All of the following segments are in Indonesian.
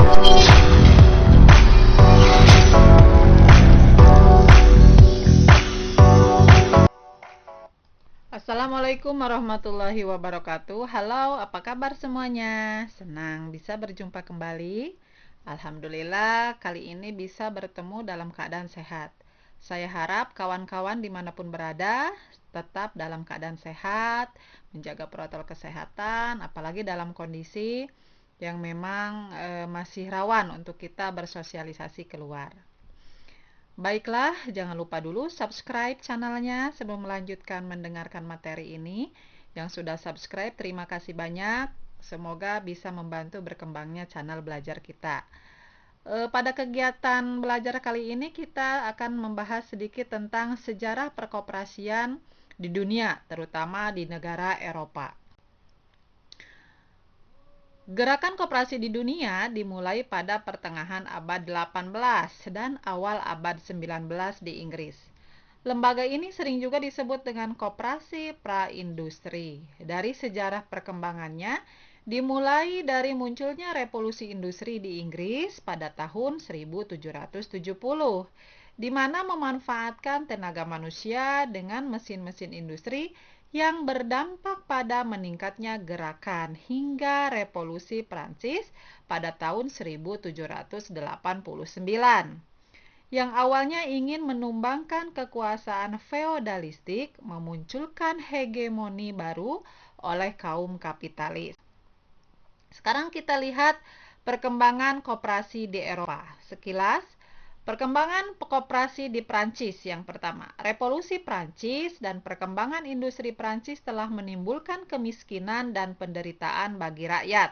Assalamualaikum warahmatullahi wabarakatuh. Halo, apa kabar semuanya? Senang bisa berjumpa kembali. Alhamdulillah, kali ini bisa bertemu dalam keadaan sehat. Saya harap kawan-kawan dimanapun berada tetap dalam keadaan sehat, menjaga protokol kesehatan, apalagi dalam kondisi yang memang masih rawan untuk kita bersosialisasi keluar. Baiklah, jangan lupa dulu subscribe channelnya sebelum melanjutkan mendengarkan materi ini. Yang sudah subscribe, terima kasih banyak. Semoga bisa membantu berkembangnya channel belajar kita. Pada kegiatan belajar kali ini kita akan membahas sedikit tentang sejarah perkoperasian di dunia, terutama di negara Eropa. Gerakan koperasi di dunia dimulai pada pertengahan abad 18 dan awal abad 19 di Inggris. Lembaga ini sering juga disebut dengan koperasi pra-industri. Dari sejarah perkembangannya, dimulai dari munculnya revolusi industri di Inggris pada tahun 1770, di mana memanfaatkan tenaga manusia dengan mesin-mesin industri yang berdampak pada meningkatnya gerakan hingga revolusi Prancis pada tahun 1789 yang awalnya ingin menumbangkan kekuasaan feodalistik, memunculkan hegemoni baru oleh kaum kapitalis. Sekarang kita lihat perkembangan koperasi di Eropa. Sekilas, perkembangan koperasi di Prancis yang pertama. Revolusi Prancis dan perkembangan industri Prancis telah menimbulkan kemiskinan dan penderitaan bagi rakyat.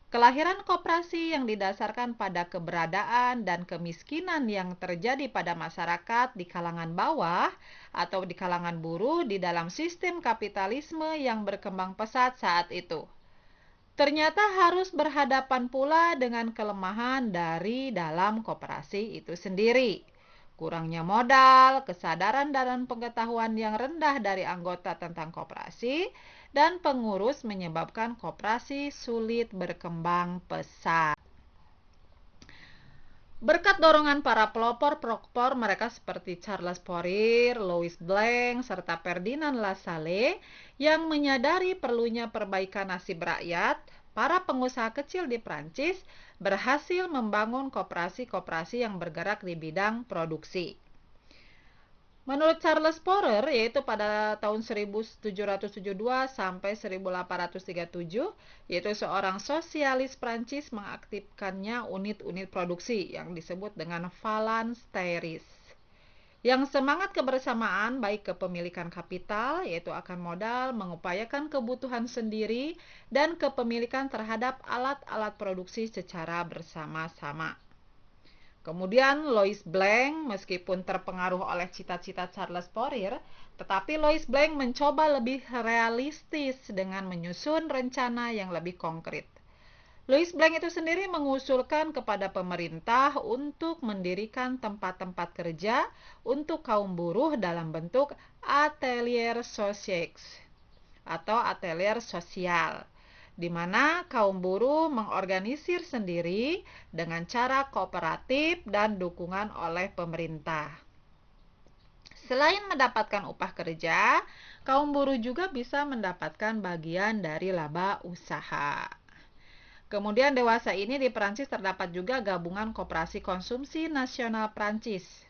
Kelahiran koperasi yang didasarkan pada keberadaan dan kemiskinan yang terjadi pada masyarakat di kalangan bawah atau di kalangan buruh di dalam sistem kapitalisme yang berkembang pesat saat itu. Ternyata harus berhadapan pula dengan kelemahan dari dalam koperasi itu sendiri. Kurangnya modal, kesadaran dan pengetahuan yang rendah dari anggota tentang koperasi, dan pengurus menyebabkan koperasi sulit berkembang pesat. Berkat dorongan para pelopor mereka seperti Charles Fourier, Louis Blanc, serta Ferdinand Lassalle yang menyadari perlunya perbaikan nasib rakyat, para pengusaha kecil di Prancis berhasil membangun koperasi-koperasi yang bergerak di bidang produksi. Menurut Charles Fourier, yaitu pada tahun 1772 sampai 1837, yaitu seorang sosialis Prancis mengaktifkannya unit-unit produksi yang disebut dengan phalansteries. Yang semangat kebersamaan baik kepemilikan kapital, yaitu akan modal, mengupayakan kebutuhan sendiri, dan kepemilikan terhadap alat-alat produksi secara bersama-sama. Kemudian Louis Blanc, meskipun terpengaruh oleh cita-cita Charles Fourier, tetapi Louis Blanc mencoba lebih realistis dengan menyusun rencana yang lebih konkret. Louis Blanc itu sendiri mengusulkan kepada pemerintah untuk mendirikan tempat-tempat kerja untuk kaum buruh dalam bentuk atelier sociaux atau atelier sosial, di mana kaum buruh mengorganisir sendiri dengan cara kooperatif dan dukungan oleh pemerintah. Selain mendapatkan upah kerja, kaum buruh juga bisa mendapatkan bagian dari laba usaha. Kemudian dewasa ini di Prancis terdapat juga gabungan koperasi konsumsi nasional Prancis.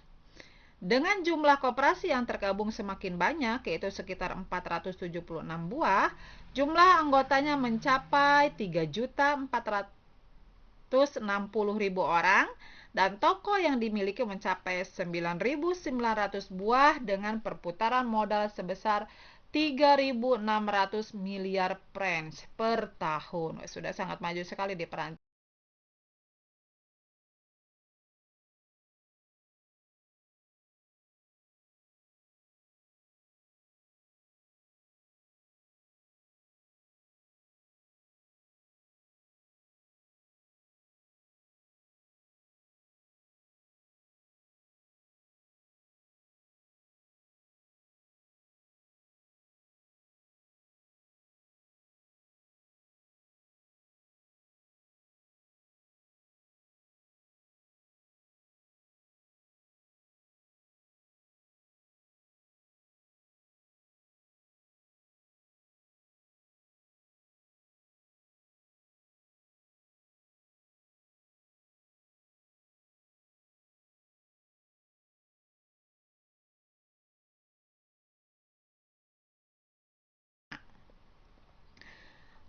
Dengan jumlah koperasi yang tergabung semakin banyak, yaitu sekitar 476 buah, jumlah anggotanya mencapai 3.460.000 orang, dan toko yang dimiliki mencapai 9.900 buah dengan perputaran modal sebesar 3.600 miliar francs per tahun. Sudah sangat maju sekali di Perancis.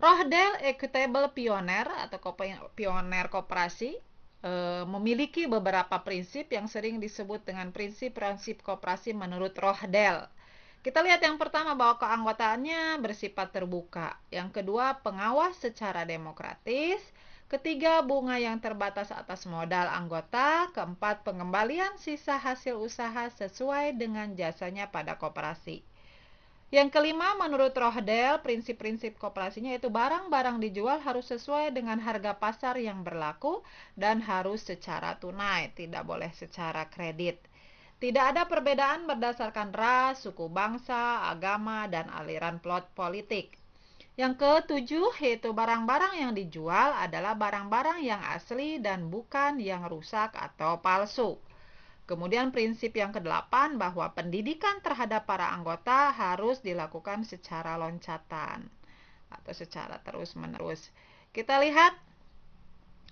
Rohdel Equitable Pioneer atau pioner koperasi memiliki beberapa prinsip yang sering disebut dengan prinsip-prinsip koperasi menurut Rohdel. Kita lihat yang pertama bahwa keanggotaannya bersifat terbuka. Yang kedua, pengawas secara demokratis. Ketiga, bunga yang terbatas atas modal anggota. Keempat, pengembalian sisa hasil usaha sesuai dengan jasanya pada koperasi. Yang kelima, menurut Rohdel, prinsip-prinsip koperasinya itu barang-barang dijual harus sesuai dengan harga pasar yang berlaku dan harus secara tunai, tidak boleh secara kredit. Tidak ada perbedaan berdasarkan ras, suku bangsa, agama, dan aliran plot politik. Yang ketujuh, yaitu barang-barang yang dijual adalah barang-barang yang asli dan bukan yang rusak atau palsu. Kemudian prinsip yang kedelapan bahwa pendidikan terhadap para anggota harus dilakukan secara loncatan atau secara terus-menerus. Kita lihat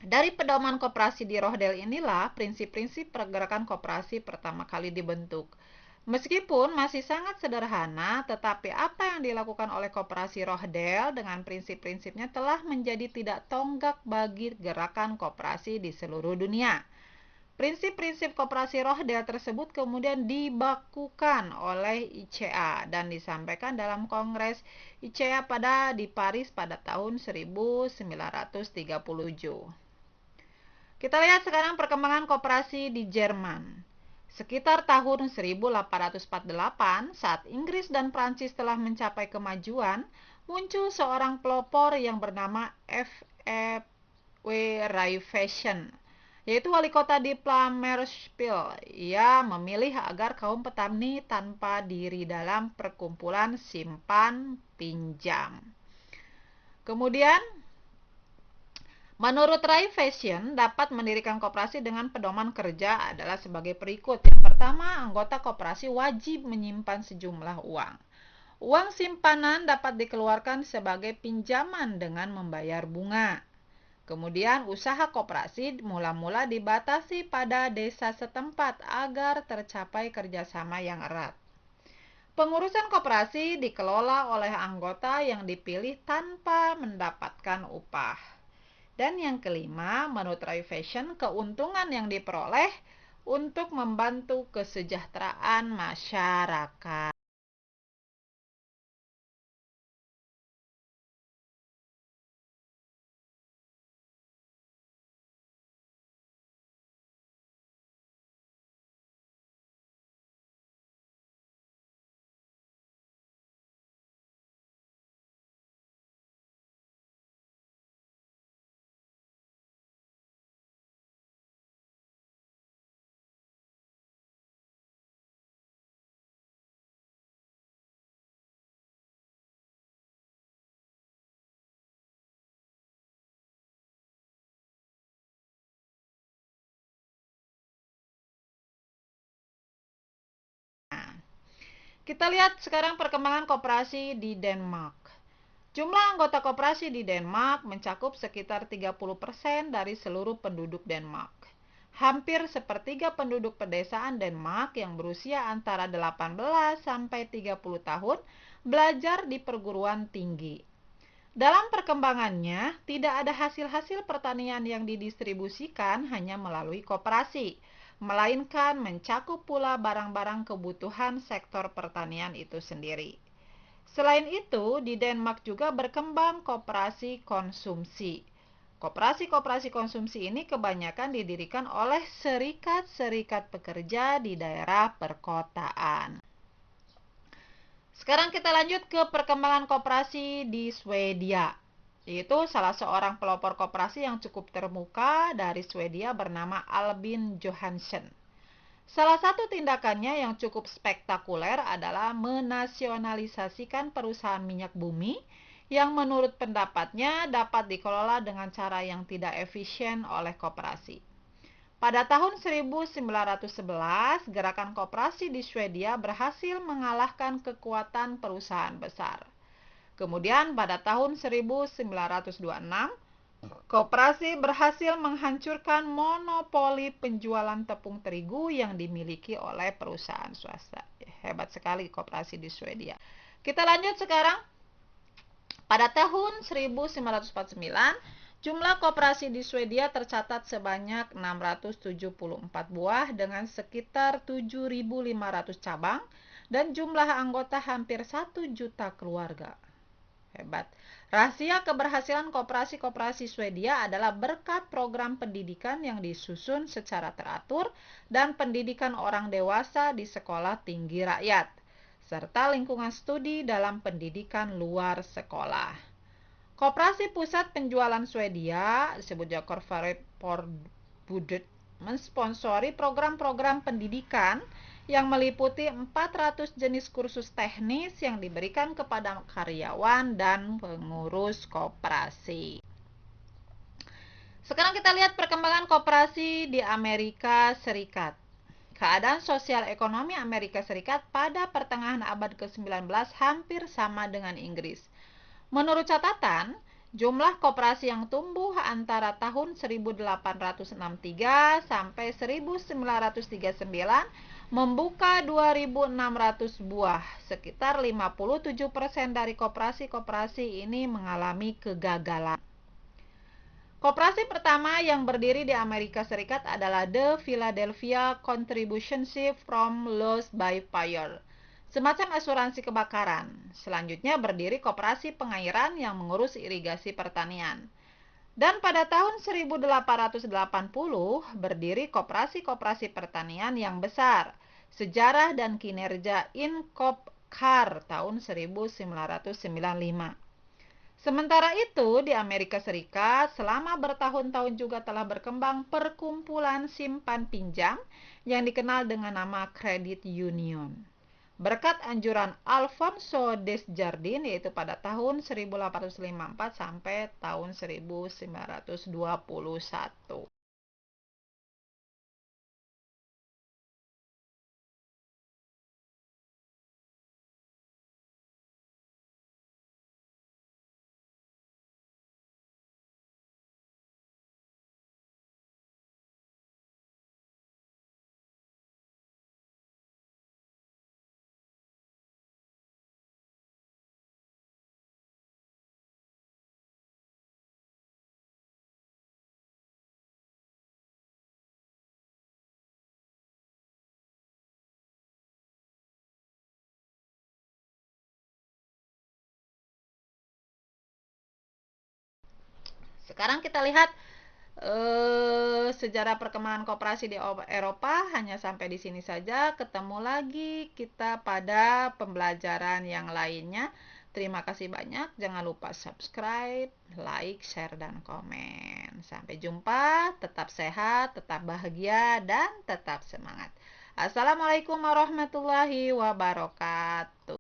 dari pedoman koperasi di Rohdel inilah prinsip-prinsip pergerakan koperasi pertama kali dibentuk. Meskipun masih sangat sederhana, tetapi apa yang dilakukan oleh koperasi Rohdel dengan prinsip-prinsipnya telah menjadi tidak tonggak bagi gerakan koperasi di seluruh dunia. Prinsip-prinsip koperasi Rohdel tersebut kemudian dibakukan oleh ICA dan disampaikan dalam Kongres ICA di Paris pada tahun 1937. Kita lihat sekarang perkembangan koperasi di Jerman. Sekitar tahun 1848, saat Inggris dan Prancis telah mencapai kemajuan, muncul seorang pelopor yang bernama F.W. Raifeschen, yaitu wali kota di Plummerspiel. Ia memilih agar kaum petani tanpa diri dalam perkumpulan simpan pinjam. Kemudian, menurut Raifeschen, dapat mendirikan koperasi dengan pedoman kerja adalah sebagai berikut. Yang pertama, anggota koperasi wajib menyimpan sejumlah uang. Uang simpanan dapat dikeluarkan sebagai pinjaman dengan membayar bunga. Kemudian usaha koperasi mula-mula dibatasi pada desa setempat agar tercapai kerjasama yang erat. Pengurusan koperasi dikelola oleh anggota yang dipilih tanpa mendapatkan upah. Dan yang kelima, menurut Raifeschen, keuntungan yang diperoleh untuk membantu kesejahteraan masyarakat. Kita lihat sekarang perkembangan koperasi di Denmark. Jumlah anggota koperasi di Denmark mencakup sekitar 30% dari seluruh penduduk Denmark. Hampir sepertiga penduduk pedesaan Denmark yang berusia antara 18 sampai 30 tahun belajar di perguruan tinggi. Dalam perkembangannya, tidak ada hasil-hasil pertanian yang didistribusikan hanya melalui koperasi, melainkan mencakup pula barang-barang kebutuhan sektor pertanian itu sendiri. Selain itu, di Denmark juga berkembang koperasi konsumsi. Koperasi-koperasi konsumsi ini kebanyakan didirikan oleh serikat-serikat pekerja di daerah perkotaan. Sekarang kita lanjut ke perkembangan koperasi di Swedia. Yaitu salah seorang pelopor koperasi yang cukup terbuka dari Swedia bernama Albin Johansson. Salah satu tindakannya yang cukup spektakuler adalah menasionalisasikan perusahaan minyak bumi yang menurut pendapatnya dapat dikelola dengan cara yang tidak efisien oleh koperasi. Pada tahun 1911, gerakan koperasi di Swedia berhasil mengalahkan kekuatan perusahaan besar. Kemudian pada tahun 1926, koperasi berhasil menghancurkan monopoli penjualan tepung terigu yang dimiliki oleh perusahaan swasta. Hebat sekali koperasi di Swedia. Kita lanjut sekarang. Pada tahun 1949, jumlah koperasi di Swedia tercatat sebanyak 674 buah dengan sekitar 7.500 cabang dan jumlah anggota hampir 1 juta keluarga. Hebat. Rahasia keberhasilan koperasi-koperasi Swedia adalah berkat program pendidikan yang disusun secara teratur dan pendidikan orang dewasa di sekolah tinggi rakyat, serta lingkungan studi dalam pendidikan luar sekolah. Koperasi Pusat Penjualan Swedia, disebutnya Corporate Forbundet, mensponsori program-program pendidikan yang meliputi 400 jenis kursus teknis yang diberikan kepada karyawan dan pengurus koperasi. Sekarang kita lihat perkembangan koperasi di Amerika Serikat. Keadaan sosial ekonomi Amerika Serikat pada pertengahan abad ke-19 hampir sama dengan Inggris. Menurut catatan, jumlah koperasi yang tumbuh antara tahun 1863 sampai 1939 membuka 2.600 buah. Sekitar 57% dari koperasi-koperasi ini mengalami kegagalan. Koperasi pertama yang berdiri di Amerika Serikat adalah The Philadelphia Contributionship from Loss by Fire, semacam asuransi kebakaran. Selanjutnya berdiri koperasi pengairan yang mengurus irigasi pertanian. Dan pada tahun 1880 berdiri koperasi-koperasi pertanian yang besar, Sejarah dan Kinerja Incorp.Car tahun 1995. Sementara itu, di Amerika Serikat, selama bertahun-tahun juga telah berkembang perkumpulan simpan pinjam yang dikenal dengan nama Credit Union. Berkat anjuran Alfonso Desjardins, yaitu pada tahun 1854 sampai tahun 1921. Sekarang kita lihat sejarah perkembangan koperasi di Eropa. Hanya sampai di sini saja. Ketemu lagi kita pada pembelajaran yang lainnya. Terima kasih banyak. Jangan lupa subscribe, like, share, dan komen. Sampai jumpa. Tetap sehat, tetap bahagia, dan tetap semangat. Assalamualaikum warahmatullahi wabarakatuh.